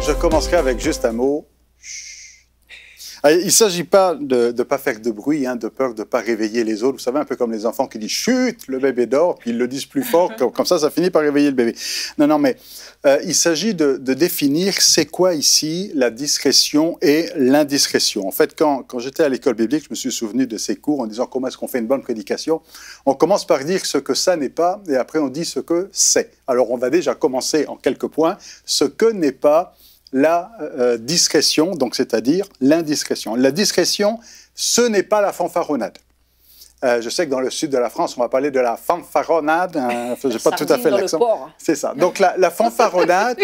je commencerai avec juste un mot. Il ne s'agit pas de ne pas faire de bruit, de peur de ne pas réveiller les autres. Vous savez, un peu comme les enfants qui disent « chut, le bébé dort », puis ils le disent plus fort, comme ça finit par réveiller le bébé. Non, mais il s'agit de définir c'est quoi ici la discrétion et l'indiscrétion. En fait, quand j'étais à l'école biblique, je me suis souvenu de ces cours en disant comment est-ce qu'on fait une bonne prédication. On commence par dire ce que ça n'est pas, et après on dit ce que c'est. Alors on va déjà commencer en quelques points. Ce que n'est pas la discrétion, donc c'est-à-dire l'indiscrétion. La discrétion, ce n'est pas la fanfaronnade. Je sais que dans le sud de la France, on va parler de la fanfaronnade. Je n'ai pas tout à fait l'accent. C'est ça. Donc la fanfaronnade,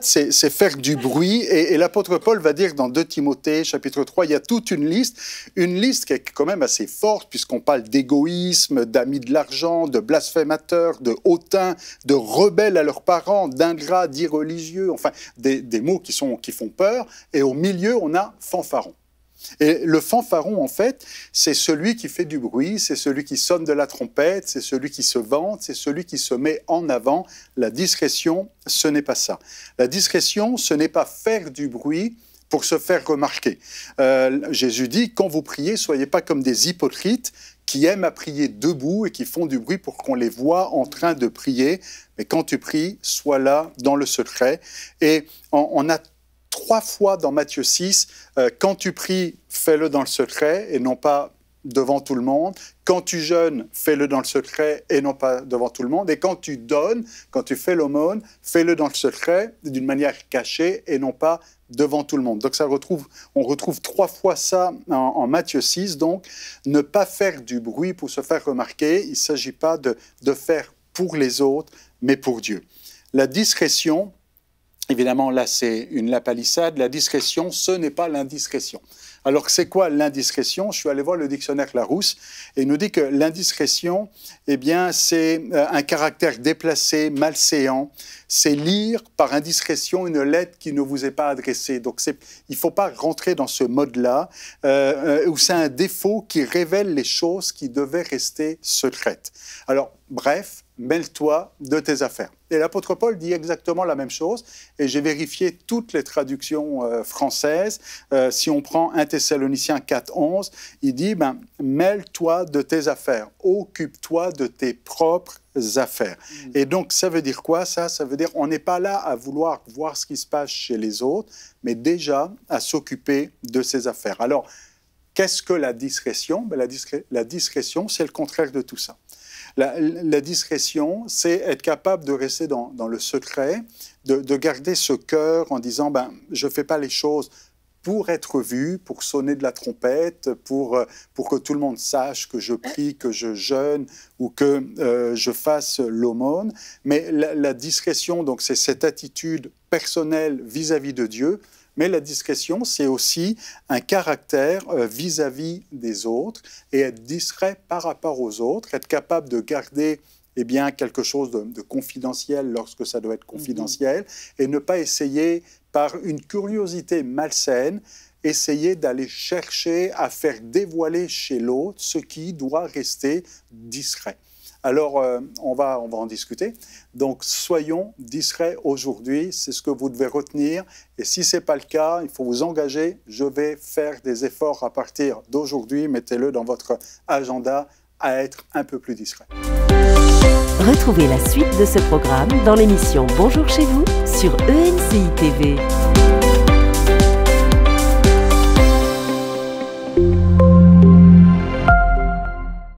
c'est faire du bruit. Et l'apôtre Paul va dire dans 2 Timothée, chapitre 3, il y a toute une liste qui est quand même assez forte, puisqu'on parle d'égoïsme, d'amis de l'argent, de blasphémateurs, de hautains, de rebelles à leurs parents, d'ingrats, d'irreligieux, enfin des mots qui font peur. Et au milieu, on a fanfaron. Et le fanfaron, en fait, c'est celui qui fait du bruit, c'est celui qui sonne de la trompette, c'est celui qui se vante, c'est celui qui se met en avant. La discrétion, ce n'est pas ça. La discrétion, ce n'est pas faire du bruit pour se faire remarquer. Jésus dit, quand vous priez, soyez pas comme des hypocrites qui aiment à prier debout et qui font du bruit pour qu'on les voie en train de prier. Mais quand tu pries, sois là dans le secret. Et on a 3 fois dans Matthieu 6, quand tu pries, fais-le dans le secret et non pas devant tout le monde. Quand tu jeûnes, fais-le dans le secret et non pas devant tout le monde. Et quand tu donnes, quand tu fais l'aumône, fais-le dans le secret d'une manière cachée et non pas devant tout le monde. Donc on retrouve 3 fois ça en Matthieu 6. Donc, ne pas faire du bruit pour se faire remarquer. Il ne s'agit pas de faire pour les autres, mais pour Dieu. La discrétion, évidemment, là, c'est une lapalissade. La discrétion, ce n'est pas l'indiscrétion. Alors, c'est quoi l'indiscrétion? Je suis allé voir le dictionnaire Larousse et il nous dit que l'indiscrétion, eh bien, c'est un caractère déplacé, malséant. C'est lire par indiscrétion une lettre qui ne vous est pas adressée. Donc, il ne faut pas rentrer dans ce mode-là, où c'est un défaut qui révèle les choses qui devaient rester secrètes. Alors, bref, mêle-toi de tes affaires. Et l'apôtre Paul dit exactement la même chose, et j'ai vérifié toutes les traductions françaises. Si on prend 1 Thessaloniciens 4:11, il dit mêle-toi de tes affaires, occupe-toi de tes propres affaires. Et donc, ça veut dire quoi, ça? Ça veut dire on n'est pas là à vouloir voir ce qui se passe chez les autres, mais déjà à s'occuper de ses affaires. Alors, qu'est-ce que la discrétion? La discrétion, c'est le contraire de tout ça. La discrétion, c'est être capable de rester dans le secret, de garder ce cœur en disant je ne fais pas les choses pour être vu, pour sonner de la trompette, pour que tout le monde sache que je prie, que je jeûne ou que je fasse l'aumône. Mais la discrétion, donc, c'est cette attitude personnelle vis-à-vis de Dieu. Mais la discrétion, c'est aussi un caractère vis-à-vis des autres et être discret par rapport aux autres, être capable de garder quelque chose de confidentiel lorsque ça doit être confidentiel et ne pas essayer, par une curiosité malsaine, essayer d'aller chercher à faire dévoiler chez l'autre ce qui doit rester discret. Alors, on va en discuter. Donc, soyons discrets aujourd'hui, c'est ce que vous devez retenir. Et si ce n'est pas le cas, il faut vous engager. Je vais faire des efforts à partir d'aujourd'hui. Mettez-le dans votre agenda à être un peu plus discret. Retrouvez la suite de ce programme dans l'émission Bonjour chez vous sur ENCI TV.